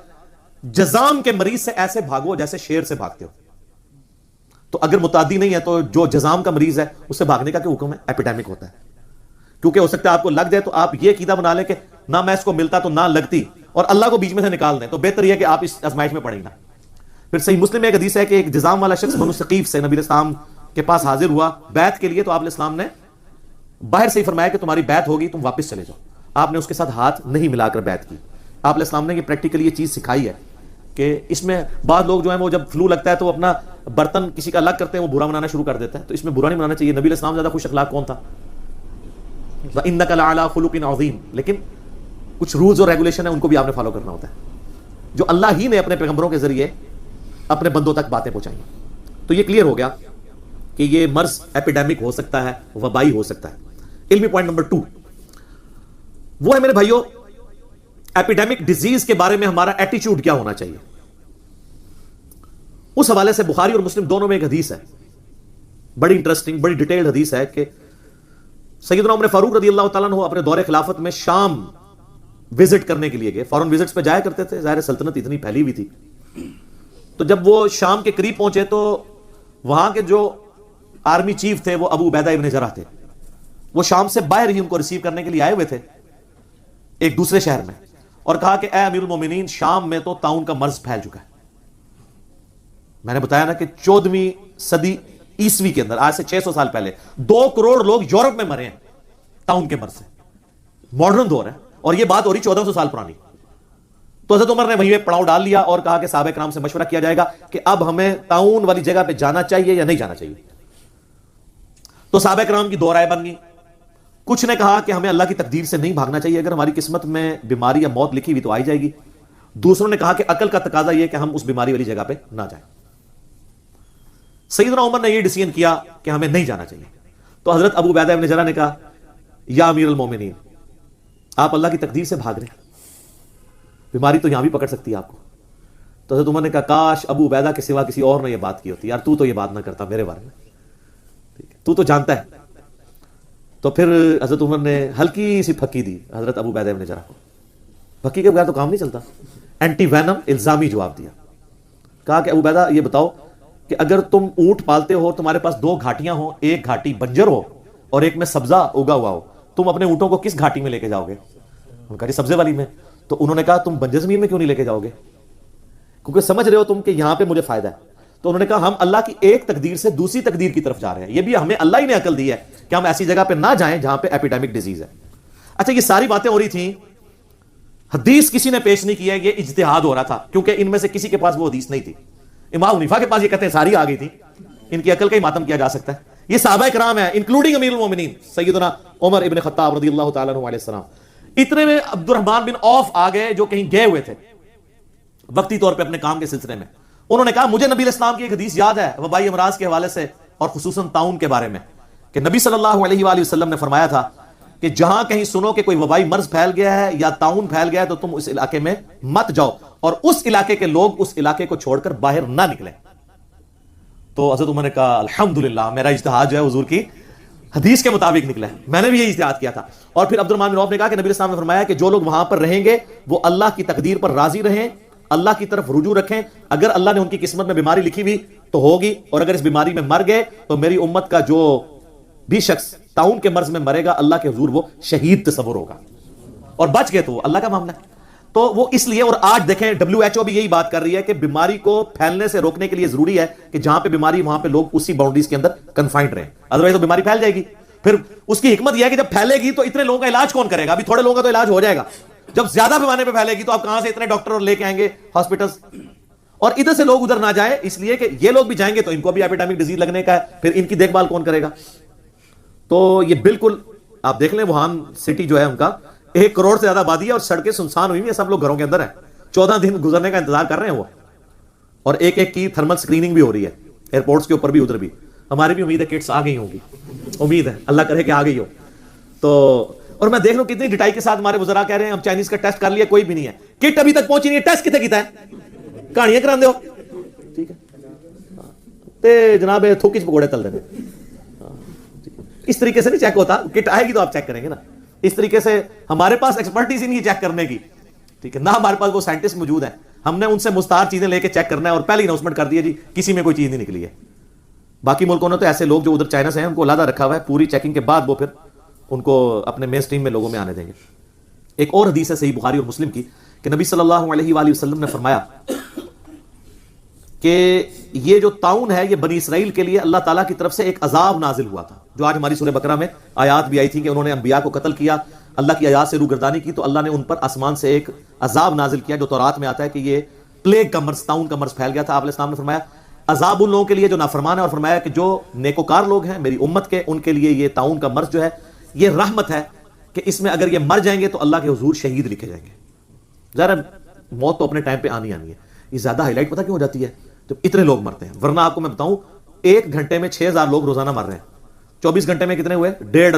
جزام کے مریض سے ایسے بھاگو جیسے شیر سے بھاگتے ہو. تو اگر متعدی نہیں ہے تو جو جزام کا مریض ہے اس سے بھاگنے کا کیا حکم ہے؟ ایپیڈیمک ہوتا ہے. کیونکہ ہو سکتا ہے آپ کو لگ جائے تو آپ یہ عقیدہ بنا لیں کہ نہ میں اس کو ملتا تو نہ لگتی, اور اللہ کو بیچ میں سے نکال دیں, تو بہتر یہ کہ آپ اس آزمائش میں پڑیں گا. پھر صحیح مسلم میں ایک حدیث ہے کہ ایک جزام والا شخص بنو ثقیف سے نبی علیہ السلام کے پاس حاضر ہوا بیعت کے لیے. تو آپ علیہ السلام نے باہر سے ہی فرمایا کہ تمہاری بیعت ہوگی, تم واپس چلے جاؤ. آپ نے اس کے ساتھ ہاتھ نہیں ملا کر بیعت کی. آپ علیہ السلام نے یہ پریکٹیکلی یہ چیز سکھائی ہے کہ اس میں بعض لوگ جو ہیں وہ جب فلو لگتا ہے تو اپنا برتن کسی کا الگ کرتے ہیں, وہ برا منانا شروع کر دیتا ہے. تو اس میں برا نہیں منانا چاہیے. نبی علیہ السلام زیادہ خوش اخلاق کون تھا؟ وَإِنَّكَ لَعَلَىٰ خُلُقٍ عَظِيمٍ. لیکن کچھ رولز اور ریگولیشن ہیں, ان کو بھی آپ نے فالو کرنا ہوتا ہے, جو اللہ ہی نے اپنے پیغمبروں کے ذریعے اپنے بندوں تک باتیں پہنچائیں. تو یہ کلیئر ہو گیا کہ یہ مرض ایپیڈیمک ہو سکتا ہے, وبائی ہو سکتا ہے. علمی پوائنٹ نمبر 2 وہ ہے میرے بھائیوں, ایپیڈیمک ڈیزیز کے بارے میں ہمارا ایٹیچیوڈ کیا ہونا چاہیے. اس حوالے سے بخاری اور مسلم دونوں میں ایک حدیث ہے, بڑی انٹرسٹنگ, بڑی ڈیٹیلڈ حدیث ہے کہ سیدنا عمر فاروق رضی اللہ تعالیٰ عنہ اپنے دور خلافت میں شام وزٹ کرنے کے لیے گئے. فورن وزٹس پہ جایا کرتے تھے, ظاہر سلطنت اتنی پھیلی ہوئی تھی. تو جب وہ شام کے قریب پہنچے تو وہاں کے جو آرمی چیف تھے وہ ابو عبیدہ ابن جراح تھے. وہ شام سے باہر ہی ان کو ریسیو کرنے کے لیے آئے ہوئے تھے ایک دوسرے شہر میں, اور کہا کہ اے امیر المومنین, شام میں تو طاعون کا مرض پھیل چکا ہے. میں نے بتایا نا کہ 14ویں صدی عیسوی کے اندر, آج سے 600 سال پہلے 2 کروڑ لوگ یورپ میں مرے ہیں طاعون کے مرض سے. ماڈرن دور ہے, اور یہ بات ہو رہی 1400 سال پرانی. تو حضرت عمر نے وہیں پہ پڑاؤ ڈال لیا اور کہا کہ صحابہ کرام سے مشورہ کیا جائے گا کہ اب ہمیں طاعون والی جگہ پہ جانا چاہیے یا نہیں جانا چاہیے. تو صحابہ کرام کی 2 رائے بن گئی. کچھ نے کہا کہ ہمیں اللہ کی تقدیر سے نہیں بھاگنا چاہیے, اگر ہماری قسمت میں بیماری یا موت لکھی ہوئی تو آئی جائے گی. دوسروں نے کہا کہ عقل کا تقاضا یہ کہ ہم اس بیماری والی جگہ پہ نہ جائیں. سیدنا عمر نے یہ ڈیسیژن کیا کہ ہمیں نہیں جانا چاہیے. تو حضرت ابو عبیدہ ابن جراح نے کہا یا امیر المومنین, آپ اللہ کی تقدیر سے بھاگ رہے ہیں, بیماری تو یہاں بھی پکڑ سکتی ہے آپ کو. تو حضرت عمر نے کہا کاش ابو عبیدہ کے سوا کسی اور نے یہ بات کی ہوتی, یار تو یہ بات نہ کرتا میرے بارے میں, تو جانتا ہے. تو پھر حضرت عمر نے ہلکی سی پھکی دی حضرت ابو عبیدہ ابن جراح کو. پھکی کے بغیر تو کام نہیں چلتا. اینٹی وینم الزامی جواب دیا. کہا کہ ابو عبیدہ یہ بتاؤ کہ اگر تم اونٹ پالتے ہو, تمہارے پاس 2 گھاٹیاں ہوں, ایک گھاٹی بنجر ہو اور ایک میں سبزہ اگا ہوا ہو, تم اپنے اونٹوں کو کس گھاٹی میں لے کے جاؤ گے؟ انہوں نے کہا جی سبزے والی میں. تو انہوں نے کہا تم بنجر زمین میں کیوں نہیں لے کے جاؤ گے؟ کیونکہ سمجھ رہے ہو تم کہ یہاں پہ مجھے فائدہ ہے. تو انہوں نے کہا ہم اللہ کی ایک تقدیر سے دوسری تقدیر کی طرف جا رہے ہیں, یہ بھی ہمیں اللہ ہی نے عقل دی ہے کہ ہم ایسی جگہ پہ نہ جائیں جہاں پہ ایپیڈیمک ڈیزیز ہے. اچھا یہ ساری باتیں ہو رہی تھیں, حدیث کسی نے پیش نہیں کیا, یہ اجتہاد ہو رہا تھا کیونکہ ان میں سے کسی کے پاس وہ حدیث نہیں تھی. امام حنیفہ کے پاس یہ کہتے ہیں ساری آ گئی تھی, ان کی عقل کا ہی ماتم کیا جا سکتا ہے. یہ صحابہ کرام ہیں انکلوڈنگ امیر المومنین سیدنا عمر ابن خطاب رضی اللہ تعالیٰ عنہ علیہ السلام. اتنے میں عبد الرحمن بن عوف آ گئے جو کہیں گئے ہوئے تھے وقتی طور پہ اپنے کام کے سلسلے میں. انہوں نے کہا مجھے نبی علیہ السلام کی ایک حدیث یاد ہے وبائی امراض کے حوالے سے اور خصوصاً طاعون کے بارے میں, کہ نبی صلی اللہ علیہ وآلہ وسلم نے فرمایا تھا کہ جہاں کہیں سنو کہ کوئی وبائی مرض پھیل گیا ہے یا طاعون پھیل گیا ہے تو تم اس علاقے میں مت جاؤ اور اس علاقے کے لوگ اس علاقے کو چھوڑ کر باہر نہ نکلیں. تو حضرت عمر نے کہا الحمدللہ میرا اجتہاد جو ہے حضور کی حدیث کے مطابق نکلا ہے, میں نے بھی یہ اجتہاد کیا تھا. اور پھر عبد الرحمن بن عوف نے کہا کہ نبی علیہ السلام نے فرمایا کہ جو لوگ وہاں پر رہیں گے وہ اللہ کی تقدیر پر راضی رہیں, اللہ کی طرف رجوع رکھیں. اگر اللہ نے ان کی قسمت میں بیماری لکھی ہوئی تو ہوگی, اور اگر اس بیماری میں مر گئے تو میری امت کا جو بھی شخص طاعون کے مرض میں مرے گا اللہ کے حضور وہ شہید تصور ہوگا, اور بچ گئے تو وہ اللہ کا معاملہ ہے. تو وہ اس لیے, اور آج دیکھیں WHO بھی یہی بات کر رہی ہے کہ بیماری کو پھیلنے سے روکنے کے لیے ضروری ہے کہ جہاں پہ بیماری وہاں پہ لوگ اسی باؤنڈریز کے اندر کنفائنڈ رہیں, ادروائز تو بیماری پھیل جائے گی. پھر اس کی حکمت یہ ہے کہ جب پھیلے گی تو اتنے لوگوں کا علاج کون کرے گا؟ ابھی تھوڑے لوگوں کا تو علاج ہو جائے گا, جب زیادہ پیمانے پہ پھیلے گی تو آپ کہاں سے اتنے ڈاکٹر لے کے آئیں گے ہاسپٹلز, اور ادھر سے لوگ ادھر نہ جائیں, اس لیے کہ یہ لوگ بھی جائیں گے تو ان کو بھی ایپیڈیمک ڈیزیز لگنے کا ہے, پھر ان کی دیکھ بھال کون کرے گا؟ تو یہ بالکل آپ دیکھ لیں ووہان سٹی جو ہے ان کا 1 کروڑ سے زیادہ آبادی ہے اور سڑکیں سنسان ہوئی ہیں, سب لوگ گھروں کے اندر ہیں, 14 دن گزرنے کا انتظار کر رہے ہیں وہ, اور ایک ایک کی تھرمل سکریننگ بھی ہو رہی ہے ایئرپورٹس کے اوپر بھی, ادھر بھی. ہماری بھی امید ہے کٹس آ گئی ہوں گی, امید ہے اللہ کرے کہ آ گئی ہو. تو اور میں دیکھ رہا ہوں کتنی ڈٹائی کے ساتھ ہمارے وزراء کہہ رہے ہیں ہم چائنیز کا ٹیسٹ کر لیا, کوئی بھی نہیں ہے, کٹ ابھی تک پہنچی نہیں ہے, ٹیسٹ کتنے کیتا ہے, کہانیاں کرا دے ہو, ٹھیک ہے, تے جناب تھوکی پکوڑے تل دینے. اس طریقے سے نہیں چیک ہوتا, کٹ آئے گی تو آپ چیک کریں گے نا. اس طریقے سے ہمارے پاس ایکسپرٹیز ہی نہیں چیک کرنے کی, ٹھیک ہے, نہ ہمارے پاس وہ سائنٹسٹ موجود ہیں, ہم نے ان سے مستعار چیزیں لے کے چیک کرنا ہے اور پہلے اناؤنسمنٹ کر دیا جی کسی میں کوئی چیز نہیں نکلی ہے. باقی ملکوں نے تو ایسے لوگ جو ادھر چائنا سے ہیں ان کو علیحدہ رکھا ہوا ہے, پوری چیکنگ کے بعد وہ پھر ان کو اپنے مین اسٹریم میں لوگوں میں آنے دیں گے. ایک اور حدیث ہے صحیح بخاری اور مسلم کی کہ نبی صلی اللہ علیہ وآلہ وسلم نے فرمایا کہ یہ جو طاعون ہے یہ بنی اسرائیل کے لیے اللہ تعالیٰ کی طرف سے ایک عذاب نازل ہوا تھا, جو آج ہماری سورہ بقرہ میں آیات بھی آئی تھی کہ انہوں نے انبیاء کو قتل کیا, اللہ کی آیات سے روگردانی کی, تو اللہ نے ان پر آسمان سے ایک عذاب نازل کیا جو تورات میں آتا ہے کہ یہ پلیگ کا مرض, طاعون کا مرض پھیل گیا تھا. آپ علیہ السلام نے فرمایا عذاب ان لوگوں کے لیے جو نافرمان ہے, اور فرمایا کہ جو نیکوکار لوگ ہیں میری امت کے ان کے لیے یہ طاعون کا مرض جو ہے یہ رحمت ہے کہ اس میں اگر یہ مر جائیں گے تو اللہ کے حضور شہید لکھے جائیں گے. ذرا موت تو اپنے ٹائم پہ آنی ہے, یہ زیادہ ہائی لائٹ پتہ کیوں ہو جاتی ہے جب اتنے لوگ مرتے ہیں, ورنہ آپ کو میں بتاؤں 1 گھنٹے میں 6000 لوگ روزانہ مر رہے ہیں, 24 گھنٹے میں کتنے ہوئے 1.5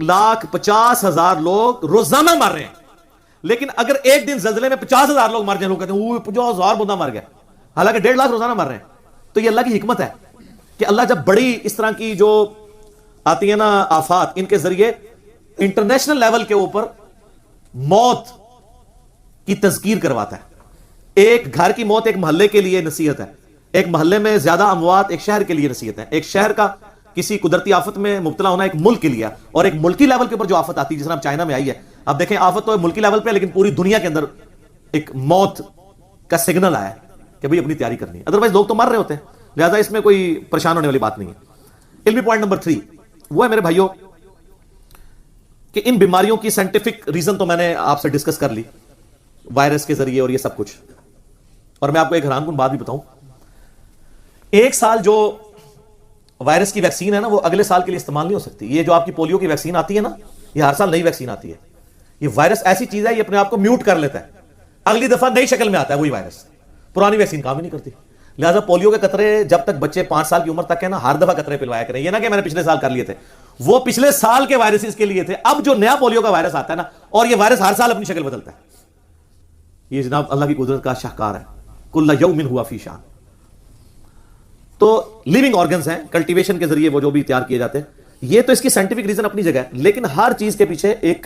لاکھ, 1,50,000 لوگ روزانہ مر رہے ہیں. لیکن اگر ایک دن زلزلے میں 50,000 لوگ مر جائیں, لوگ کہتے ہیں 50,000 بندہ مر گیا, حالانکہ 1.5 لاکھ روزانہ مر رہے ہیں. تو یہ اللہ کی حکمت ہے کہ اللہ جب بڑی اس طرح کی جو آتی ہے نا آفات, ان کے ذریعے انٹرنیشنل لیول کے اوپر موت کی تذکیر کرواتا ہے. ایک گھر کی موت ایک محلے کے لیے نصیحت ہے, ایک محلے میں زیادہ اموات ایک شہر کے لیے نصیحت ہے, ایک شہر کا کسی قدرتی آفت میں مبتلا ہونا ایک ملک کے لیے, اور ایک ملکی لیول کے اوپر جو آفت آتی ہے جس طرح چائنا میں آئی ہے. اب دیکھیں آفت تو ملکی لیول پہ, لیکن پوری دنیا کے اندر ایک موت کا سگنل آیا ہے کہ بھئی اپنی تیاری کرنی ہے, ادروائز لوگ تو مر رہے ہوتے ہیں, لہذا اس میں کوئی پریشان ہونے والی بات نہیں ہے. علمی پوائنٹ نمبر 3 وہ ہے میرے بھائیوں کہ ان بیماریوں کی سائنٹیفک ریزن تو میں نے آپ سے ڈسکس کر لی, وائرس کے ذریعے اور یہ سب کچھ. اور میں آپ کو ایک حیران کن بات بھی بتاؤں, 1 سال جو وائرس کی ویکسین ہے نا وہ اگلے سال کے لیے استعمال نہیں ہو سکتی. یہ جو آپ کی پولیو کی ویکسین آتی ہے نا, یہ ہر سال نئی ویکسین آتی ہے. یہ وائرس ایسی چیز ہے یہ اپنے آپ کو میوٹ کر لیتا ہے, اگلی دفعہ نئی شکل میں آتا ہے وہی وائرس, پرانی ویکسین کام ہی نہیں کرتی. لہٰذا پولیو کے قطرے جب تک بچے 5 سال کی عمر تک ہے نا ہر دفعہ قطرے پلوایا کریں. یہ نہ کہ میں نے پچھلے سال کر لیے تھے, وہ پچھلے سال کے وائرسز کے لیے تھے. اب جو نیا پولیو کا وائرس آتا ہے نا, اور یہ وائرس ہر سال اپنی شکل بدلتا ہے. یہ جناب اللہ کی قدرت کا شاہکار ہے, کل یوم ہوا فی شان. تو لیونگ آرگنز ہیں, کلٹیویشن کے ذریعے وہ جو بھی تیار کیے جاتے ہیں, یہ تو اس کی سائنٹیفک ریزن اپنی جگہ ہے, لیکن ہر چیز کے پیچھے ایک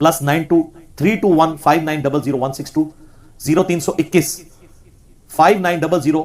+92 321 5900 162 0321 5900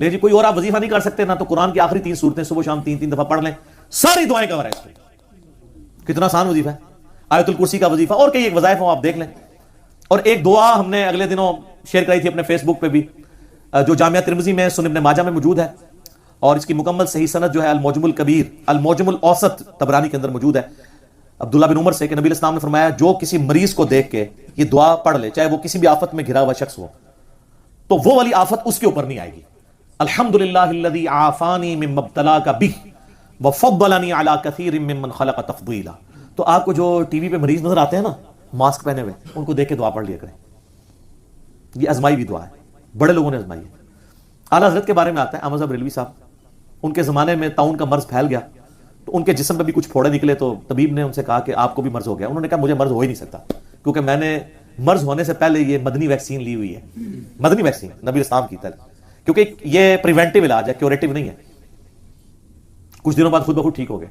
لیکن جی کوئی اور آپ وظیفہ نہیں کر سکتے نا، تو قرآن کی آخری 3 سورتیں صبح شام 3 دفعہ پڑھ لیں، ساری دعائیں کور ہے اس پہ۔ کتنا آسان وظیفہ ہے، آیت الکرسی کا وظیفہ، اور کئی ایک وظائف ہوں آپ دیکھ لیں۔ اور ایک دعا ہم نے اگلے دنوں شیئر کرائی تھی اپنے فیس بک پہ بھی، جو جامعہ ترمذی میں سنن ابن ماجہ میں موجود ہے، اور اس کی مکمل صحیح سند جو ہے المعجم الکبیر المعجم الاوسط طبرانی کے اندر موجود ہے، عبداللہ بن عمر سے کہ نبی علیہ السلام نے فرمایا جو کسی مریض کو دیکھ کے یہ دعا پڑھ لے، چاہے وہ کسی بھی آفت میں گھرا ہوا شخص ہو، تو وہ والی آفت اس کے اوپر نہیں آئے گی۔ الحمدللہ الذی عافانی مما ابتلاک بہ وفضلنی علی کثیر ممن خلق تفضیلا۔ تو آپ کو جو ٹی وی پہ مریض نظر آتے ہیں نا ماسک پہنے ہوئے، ان کو دیکھ کے دعا پڑھ لیا کریں، یہ ازمائی ہوئی دعا ہے، بڑے لوگوں نے ازمائی ہے۔ اعلیٰ حضرت کے بارے میں آتا ہے، احمد صاحب بریلوی صاحب، ان کے زمانے میں طاعون کا مرض پھیل گیا، تو ان کے جسم پہ بھی کچھ پھوڑے نکلے، تو طبیب نے ان سے کہا کہ آپ کو بھی مرض ہو گیا۔ انہوں نے کہا مجھے مرض ہو ہی نہیں سکتا، کیونکہ میں نے مرض ہونے سے پہلے یہ مدنی ویکسین لی ہوئی ہے، مدنی ویکسین نبی اسلام کی طرح، کیونکہ یہ پریونٹیو علاج ہے، کیوریٹیو نہیں ہے۔ کچھ دنوں بعد خود بخود ٹھیک ہو گئے۔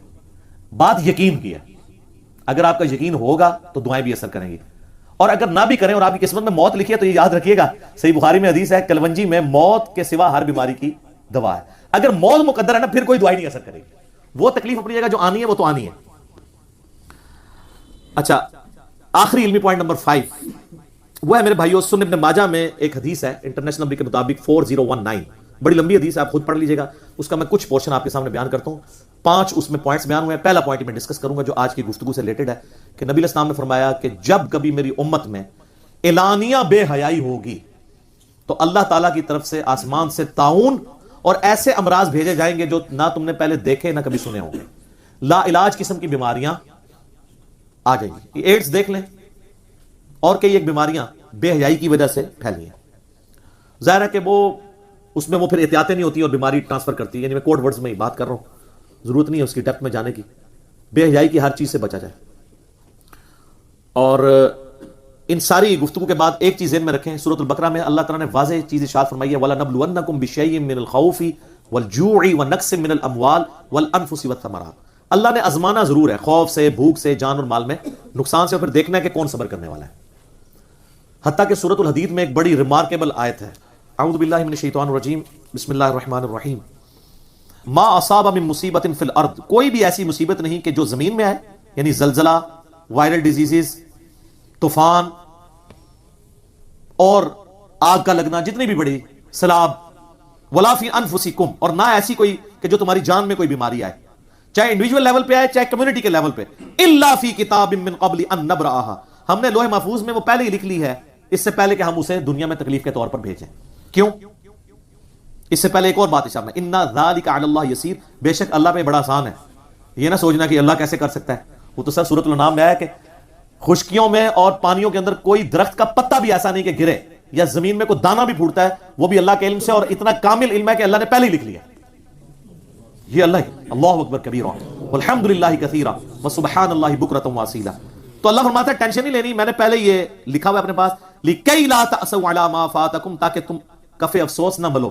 بات یقین کی ہے، اگر آپ کا یقین ہوگا تو دعائیں بھی اثر کریں گی، اور اگر نہ بھی کریں اور آپ کی قسمت میں موت لکھی ہے تو یہ یاد رکھیے گا، صحیح بخاری میں حدیث ہے کلونجی میں موت کے سوا ہر بیماری کی دوا ہے۔ اگر موت مقدر ہے نا، پھر کوئی دعائی نہیں اثر کرے گی، وہ تکلیف اپنی جگہ جو آنی ہے وہ تو آنی ہے۔ اچھا، آخری علمی پوائنٹ نمبر 5 وہ ہے میرے بھائیو، سنن ابن ماجہ میں ایک حدیث ہے انٹرنیشنل نمبر کے مطابق 4019، بڑی لمبی حدیث ہے، آپ خود پڑھ لیجئے گا، اس کا میں کچھ پورشن آپ کے سامنے بیان کرتا ہوں۔ 5 اس میں پوائنٹس بیان ہوئے ہیں۔ پہلا پوائنٹ میں ڈسکس کروں گا جو آج کی گفتگو سے ریلیٹڈ ہے، کہ نبی علیہ السلام نے فرمایا کہ جب کبھی میری امت میں اعلانیہ بے حیائی ہوگی تو اللہ تعالیٰ کی طرف سے آسمان سے طاعون اور ایسے امراض بھیجے جائیں گے جو نہ تم نے پہلے دیکھے نہ کبھی سنے ہوں گے، لا علاج قسم کی بیماریاں آ جائیں گی۔ ایڈز دیکھ لیں اور کئی ایک بیماریاں بے حیائی کی وجہ سے پھیلی ہیں۔ ظاہر ہے کہ وہ اس میں وہ پھر احتیاطیں نہیں ہوتی اور بیماری ٹرانسفر کرتی ہے، یعنی میں کوڈ ورڈز میں ہی بات کر رہا ہوں، ضرورت نہیں ہے اس کی ڈیپتھ میں جانے کی۔ بے حیائی کی ہر چیز سے بچا جائے۔ اور ان ساری گفتگو کے بعد ایک چیز ذہن میں رکھیں، سورۃ البقرہ میں اللہ تعالیٰ نے واضح چیز ارشاد فرمائی ہے، وَلَنَبْلُوَنَّكُمْ بِشَيْءٍ مِّنَ الْخَوْفِ وَالْجُوعِ وَنَقْصٍ مِّنَ الْأَمْوَالِ وَالْأَنفُسِ وَالثَّمَرَاتِ۔ اللہ نے آزمانا ضرور ہے، خوف سے، بھوک سے، جان اور مال میں نقصان سے، اور پھر دیکھنا ہے کہ کون صبر کرنے والا ہے۔ حتیٰ کہ سورۃ الحدید میں ایک بڑی ریمارکیبل آیت ہے، اعوذ باللہ من الشیطان الرجیم، بسم اللہ الرحمن الرحیم، ما اصاب من مصیبت فی الارض، کوئی بھی ایسی مصیبت نہیں کہ جو زمین میں آئے، یعنی زلزلہ، وائرل ڈیزیزز، طوفان اور آگ کا لگنا، جتنی بھی بڑی سیلاب، ولا فی انفسکم، اور نہ ایسی کوئی کہ جو تمہاری جان میں کوئی بیماری آئے، چاہے انڈیویجول لیول پہ آئے چاہے کمیونٹی کے لیول پہ، الا فی کتاب من قبل ان نبرأھا، ہم نے لوح محفوظ میں وہ پہلے ہی لکھ لی ہے، اس سے پہلے کہ ہم اسے دنیا میں تکلیف کے طور پر بھیجیں۔ کیوں؟ اس سے پہلے ایک اور بات اشارہ ہے، ان ذالک علی اللہ یسیر، بے شک اللہ پہ بڑا آسان ہے۔ یہ نہ سوچنا کہ اللہ کیسے کر سکتا ہے، وہ تو سر سورۃ الانعام میں آیا کہ خشکیوں میں اور پانیوں کے اندر کوئی درخت کا پتا بھی ایسا نہیں کہ گرے، یا زمین میں کوئی دانہ بھی پھوٹتا ہے، وہ بھی اللہ کے علم سے، اور اتنا کامل علم ہے کہ اللہ نے پہلے ہی لکھ لیا۔ یہ اللہ ہی، اللہ اکبر کبیرا والحمد للہ کثیرا وسبحان اللہ بکرۃ واصیلا۔ تو اللہ فرماتا ہے ٹینشن نہیں لینی، میں نے پہلے یہ لکھا ہوا ہے اپنے پاس، لکی لا تأسوا علی ما فاتکم، تاکہ تم کف افسوس نہ ملو،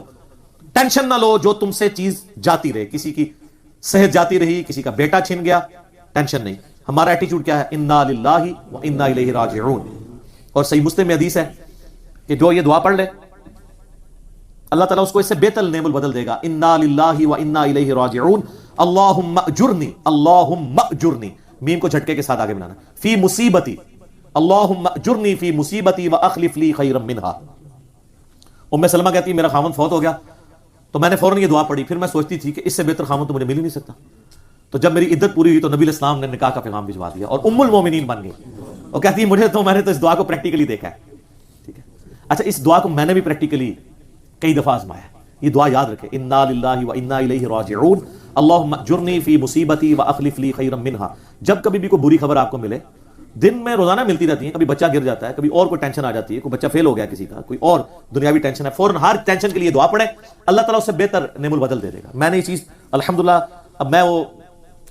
ٹینشن نہ لو جو تم سے چیز جاتی رہے، کسی کی صحت جاتی رہی، کسی کا بیٹا چھن گیا، ٹینشن نہیں۔ ہمارا ایٹیچیوڈ کیا ہے؟ انا للہ و انا الیہ راجعون۔ اور صحیح مسلم میں حدیث ہے کہ جو یہ دعا پڑھ لے اللہ تعالیٰ اس کو اس سے بہتر نعم البدل دے گا، انا للہ و انا الیہ راجعون، اللہم اجرنی، اللہم اجرنی، میم کو جھٹکے کے ساتھ آگے بنانا، فی مصیبتی، اللہم اجرنی فی مصیبتی واخلف لی خیرا منہا۔ ام سلمہ کہتی ہے میرا خاوند فوت ہو گیا تو میں نے فوراً یہ دعا پڑھی، پھر میں سوچتی تھی کہ اس سے بہتر خاوند تو مجھے مل ہی نہیں سکتا، تو جب میری عدت پوری ہوئی تو نبی علیہ السلام نے نکاح کا پیغام بھجوا دیا اور ام المومنین بن گئی، اور کہتی ہے مجھے تو میں نے تو اس دعا کو پریکٹیکلی دیکھا ہے۔ ٹھیک ہے، اچھا اس دعا کو میں نے بھی پریکٹیکلی کئی دفعہ آزمایا ہے، یہ دعا یاد رکھے، انا للہ و انا الیہ راجعون، اللہم اجرنی فی مصیبتی واخلف لی خیرا منہا۔ جب کبھی بھی کوئی بری خبر آپ کو ملے، دن میں روزانہ ملتی رہتی ہیں، کبھی بچہ گر جاتا ہے، کبھی اور کوئی ٹینشن آ جاتی ہے، کوئی بچہ فیل ہو گیا کسی کا، کوئی اور دنیاوی ٹینشن ہے، فوراً ہر ٹینشن کے لیے دعا پڑھیں، اللہ تعالیٰ اس سے بہتر نعم البدل دے دے گا۔ میں نے یہ چیز الحمدللہ، اب میں وہ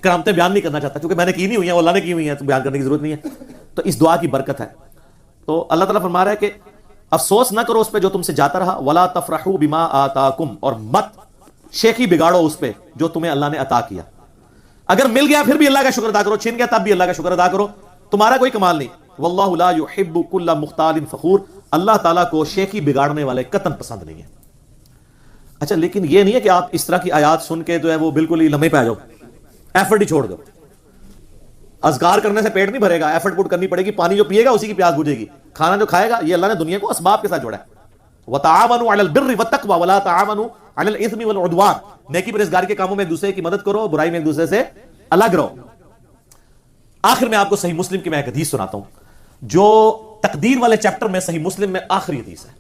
کرامتیں بیان نہیں کرنا چاہتا کیونکہ میں نے کی نہیں ہوئی ہیں، اللہ نے کی ہوئی ہیں، تو بیان کرنے کی ضرورت نہیں ہے، تو اس دعا کی برکت ہے۔ تو اللہ تعالیٰ فرما رہا ہے کہ افسوس نہ کرو اس پہ جو تم سے جاتا رہا، ولا تفرحوا بما آتاکم، اور مت شیخی بگاڑو اس پہ جو تمہیں اللہ نے عطا کیا۔ اگر مل گیا پھر بھی اللہ کا شکر ادا کرو، چھن گیا تب بھی اللہ کا شکر ادا کرو، تمہارا کوئی کمال نہیں۔ واللہ لا يحب كل مختال فخور، اللہ تعالیٰ کو شیخی بگاڑنے والے قطعاً پسند نہیں ہے۔ اچھا لیکن یہ نہیں ہے کہ آپ اس طرح کی آیات سن کے جو ہے وہ بالکل ہی لمحے پہ آ جاؤ، ایفرٹ ہی چھوڑ دو. اذکار کرنے سے پیٹ نہیں بھرے گا، ایفرٹ پٹ کرنی پڑے گی. پانی جو پیے گا اسی کی پیاس بجھے گی، کھانا جو کھائے گا. یہ اللہ نے دنیا کو اسباب کے ساتھ جوڑا ہے. وَتَعَاوَنُوا عَلَى الْبِرِّ وَالتَّقْوَى وَلَا تَعَاوَنُوا عَلَى الْإِثْمِ وَالْعُدْوَانِ. نیکی پرہیزگاری کے کاموں میں ایک دوسرے کی مدد کرو، برائی میں ایک دوسرے سے الگ رہو. آخر میں آپ کو صحیح مسلم کی میں ایک حدیث سناتا ہوں جو تقدیر والے چیپٹر میں صحیح مسلم میں آخری حدیث ہے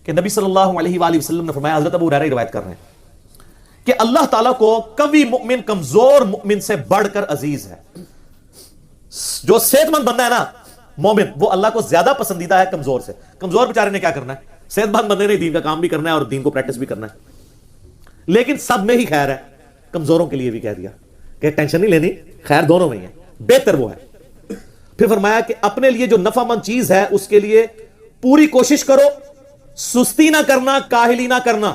کہ نبی صلی اللہ علیہ وآلہ وسلم نے فرمایا، حضرت ابو ہریرہ روایت کر رہے ہیں کہ اللہ تعالیٰ کو قوی مؤمن کمزور مؤمن سے بڑھ کر عزیز ہے. جو صحت مند بندہ ہے نا مومن، وہ اللہ کو زیادہ پسندیدہ ہے کمزور سے. کمزور بیچارے نے کیا کرنا ہے؟ صحت مند بندے نے دین کا کام بھی کرنا ہے اور دین کو پریکٹس بھی کرنا ہے. لیکن سب میں ہی خیر ہے. کمزوروں کے لیے بھی کہہ دیا کہ ٹینشن نہیں لینی، خیر دونوں میں ہی ہے، بہتر وہ ہے. پھر فرمایا کہ اپنے لیے جو نفع مند چیز ہے اس کے لیے پوری کوشش کرو، سستی نہ کرنا، کاہلی نہ کرنا.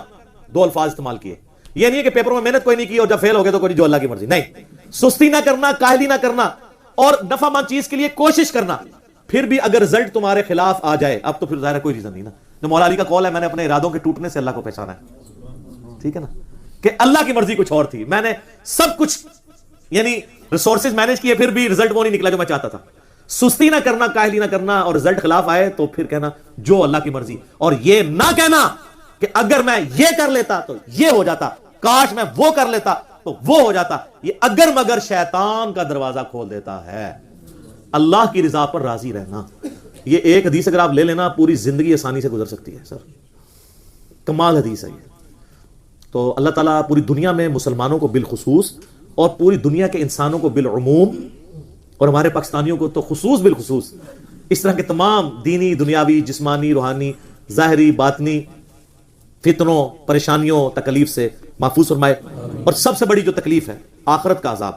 دو الفاظ استعمال کیے. یہ نہیں ہے کہ پیپروں میں محنت کوئی نہیں کی اور جب فیل ہو گئے تو کوئی جو اللہ کی مرضی. نہیں، سستی نہ کرنا، کاہلی نہ کرنا اور نفع مند چیز کے لیے کوشش کرنا. پھر بھی اگر رزلٹ تمہارے خلاف آ جائے، اب تو پھر ظاہر کوئی ریزن نہیں نا. جو مولا علی کا قول ہے، میں نے اپنے ارادوں کے ٹوٹنے سے اللہ کو پہچانا ہے. ٹھیک ہے نا، کہ اللہ کی مرضی کچھ اور تھی. میں نے سب کچھ یعنی ریسورسز مینج کیے، پھر بھی رزلٹ وہ نہیں نکلا جو میں چاہتا تھا. سستی نہ کرنا، کاہلی نہ کرنا اور رزلٹ خلاف آئے تو پھر کہنا جو اللہ کی مرضی. اور یہ نہ کہنا کہ اگر میں یہ کر لیتا تو یہ ہو جاتا، کاش میں وہ کر لیتا تو وہ ہو جاتا. یہ اگر مگر شیطان کا دروازہ کھول دیتا ہے. اللہ کی رضا پر راضی رہنا، یہ ایک حدیث اگر آپ لے لینا پوری زندگی آسانی سے گزر سکتی ہے. سر کمال حدیث ہے یہ. تو اللہ تعالیٰ پوری دنیا میں مسلمانوں کو بالخصوص اور پوری دنیا کے انسانوں کو بالعموم اور ہمارے پاکستانیوں کو تو خصوص بالخصوص اس طرح کے تمام دینی، دنیاوی، جسمانی، روحانی، ظاہری، باطنی فتنوں، پریشانیوں، تکلیف سے محفوظ فرمائے. اور سب سے بڑی جو تکلیف ہے آخرت کا عذاب،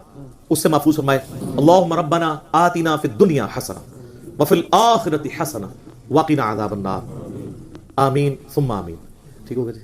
اس سے محفوظ فرمائے. اللہم ربنا آتنا فی الدنیا حسنہ وفی الآخرۃ حسنہ وقنا عذاب النار. آمین ثم آمین. ٹھیک ہوگا جی.